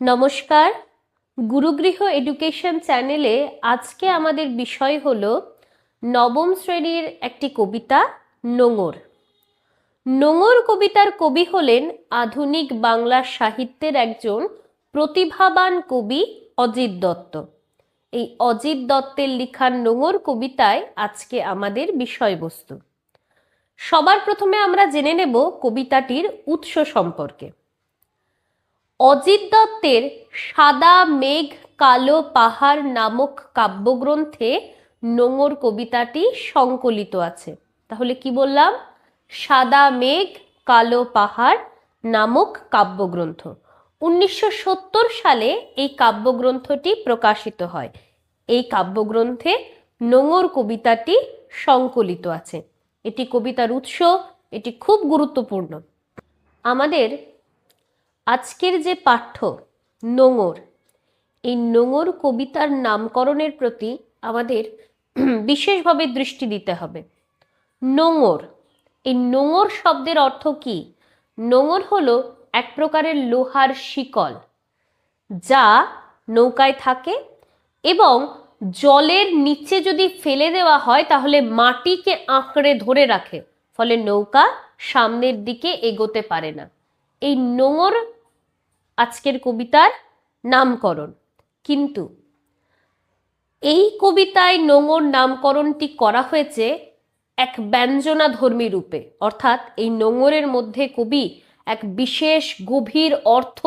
নমস্কার, গুরুগৃহ এডুকেশন চ্যানেলে আজকে আমাদের বিষয় হলো নবম শ্রেণীর একটি কবিতা নোঙর। নোঙর কবিতার কবি হলেন আধুনিক বাংলা সাহিত্যের একজন প্রতিভাবান কবি অজিত দত্ত। এই অজিত দত্তের লেখা নোঙর কবিতায় আজকে আমাদের বিষয়বস্তু। সবার প্রথমে আমরা জেনে নেব কবিতাটির উৎস সম্পর্কে। অজিত দত্তের সাদা মেঘ কালো পাহাড় নামক কাব্যগ্রন্থে নোঙর কবিতাটি সংকলিত আছে। তাহলে কি বললাম? সাদা মেঘ কালো পাহাড় নামক কাব্যগ্রন্থ। 1970 সালে এই কাব্যগ্রন্থটি প্রকাশিত হয়। এই কাব্যগ্রন্থে নোঙর কবিতাটি সংকলিত আছে। এটি কবিতার উৎস, এটি খুব গুরুত্বপূর্ণ। আমাদের আজকের যে পাঠ্য নোঙর, এই নোঙর কবিতার নামকরণের প্রতি আমাদের বিশেষভাবে দৃষ্টি দিতে হবে। নোঙর, এই নোঙর শব্দের অর্থ কি? নোঙর হলো এক প্রকারের লোহার শিকল, যা নৌকায় থাকে এবং জলের নিচে যদি ফেলে দেওয়া হয় তাহলে মাটিকে আঁকড়ে ধরে রাখে, ফলে নৌকা সামনের দিকে এগোতে পারে না। এই নোঙর আজকের কবিতার নামকরণ। কিন্তু এই কবিতায় নোঙর নামকরণটি করা হয়েছে এক ব্যঞ্জনাধর্মী রূপে, অর্থাৎ এই নোঙরের মধ্যে কবি এক বিশেষ গভীর অর্থ,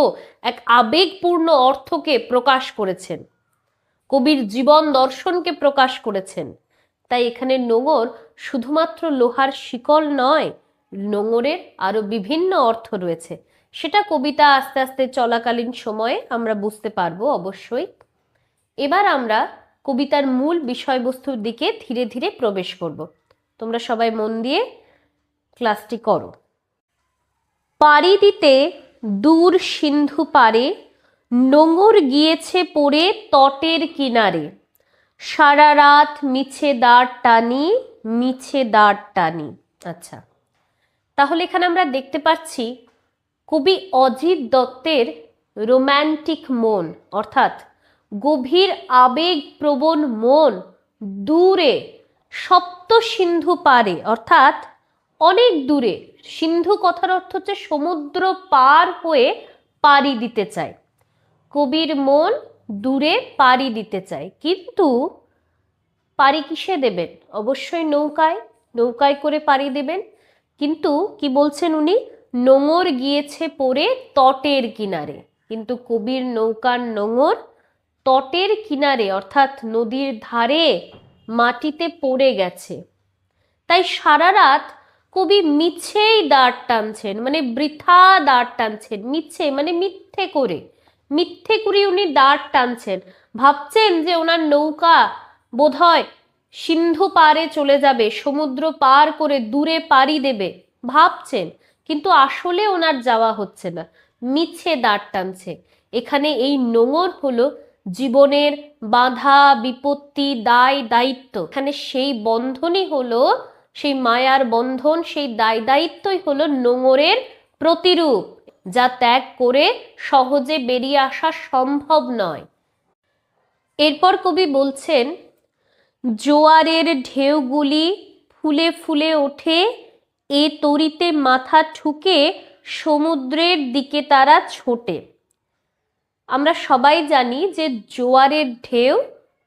এক আবেগপূর্ণ অর্থকে প্রকাশ করেছেন, কবির জীবন দর্শনকে প্রকাশ করেছেন। তাই এখানে নোঙর শুধুমাত্র লোহার শিকল নয়, নোঙরের আরো বিভিন্ন অর্থ রয়েছে। সেটা কবিতা আস্তে আস্তে চলাকালীন সময়ে আমরা বুঝতে পারবো অবশ্যই। এবার আমরা কবিতার মূল বিষয়বস্তুর দিকে ধীরে ধীরে প্রবেশ করব। তোমরা সবাই মন দিয়ে ক্লাসটি করো। পাড়ি দিতে দূর সিন্ধু পারে, নোঙর গিয়েছে পড়ে তটের কিনারে, সারা রাত মিছে দাঁড় টানি, মিছে দাঁড় টানি। আচ্ছা, তাহলে এখানে আমরা দেখতে পাচ্ছি কবি অজিত দত্তের রোম্যান্টিক মন, অর্থাৎ গভীর আবেগপ্রবণ মন দূরে সপ্ত সিন্ধু পারে, অর্থাৎ অনেক দূরে। সিন্ধু কথার অর্থ হচ্ছে সমুদ্র পার হয়ে পাড়ি দিতে চায়। কবির মন দূরে পাড়ি দিতে চায়, কিন্তু পাড়ি কিসে দেবেন? অবশ্যই নৌকায়, নৌকায় করে পাড়ি দেবেন। কিন্তু কি বলছেন উনি? নোঙর গিয়েছে পড়ে তটের কিনারে। কিন্তু কবির নৌকার নোঙর তটের কিনারে, অর্থাৎ নদীর ধারে মাটিতে পড়ে গেছে। তাই সারা রাত কবি মিছেই দাঁড় টানছেন, মানে বৃথা দাঁড় টানছেন। মিছে মানে মিথ্যে করে, মিথ্যে করে উনি দাঁড় টানছেন। ভাবছেন যে ওনার নৌকা বোধহয় সিন্ধু পারে চলে যাবে, সমুদ্র পার করে দূরে পাড়ি দেবে ভাবছেন, কিন্তু আসলে ওনার যাওয়া হচ্ছে না, মিছে দাঁড় টানছে। এখানে এই নোঙর হলো জীবনের বাধা বিপত্তি দায় দায়িত্ব। এখানে সেই বন্ধনই হলো, সেই মায়ার বন্ধন, সেই দায় দায়িত্বই হলো নোঙরের প্রতিরূপ, যা ত্যাগ করে সহজে বেরিয়ে আসা সম্ভব নয়। এরপর কবি বলছেন, জোয়ারের ঢেউগুলি ফুলে ফুলে ওঠে, এ তরিতে মাথা ঠুকে সমুদ্রের দিকে তারা ছোটে। আমরা সবাই জানি যে জোয়ারের ঢেউ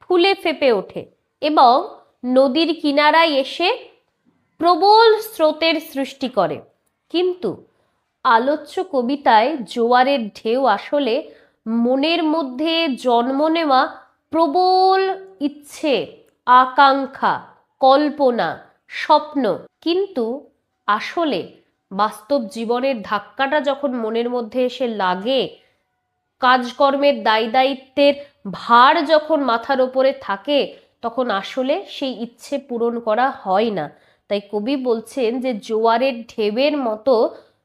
ফুলে ফেপে ওঠে এবং নদীর কিনারায় এসে প্রবল স্রোতের সৃষ্টি করে। কিন্তু আলোচ্য কবিতায় জোয়ারের ঢেউ আসলে মনের মধ্যে জন্ম নেওয়া প্রবল ইচ্ছে, আকাঙ্ক্ষা, কল্পনা, স্বপ্ন। কিন্তু আসলে বাস্তব জীবনের ধাক্কাটা যখন মনের মধ্যে এসে লাগে, কাজকর্মের দায় দায়িত্বের ভার যখন মাথার ওপরে থাকে, তখন আসলে সেই ইচ্ছে পূরণ করা হয় না। তাই কবি বলছেন যে জোয়ারের ঢেউয়ের মতো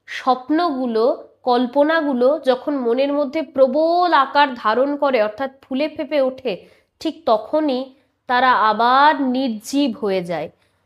স্বপ্নগুলো, কল্পনাগুলো যখন মনের মধ্যে প্রবল আকার ধারণ করে, অর্থাৎ ফুলে ফেপে ওঠে, ঠিক তখনই তারা আবার নির্জীব হয়ে যায়,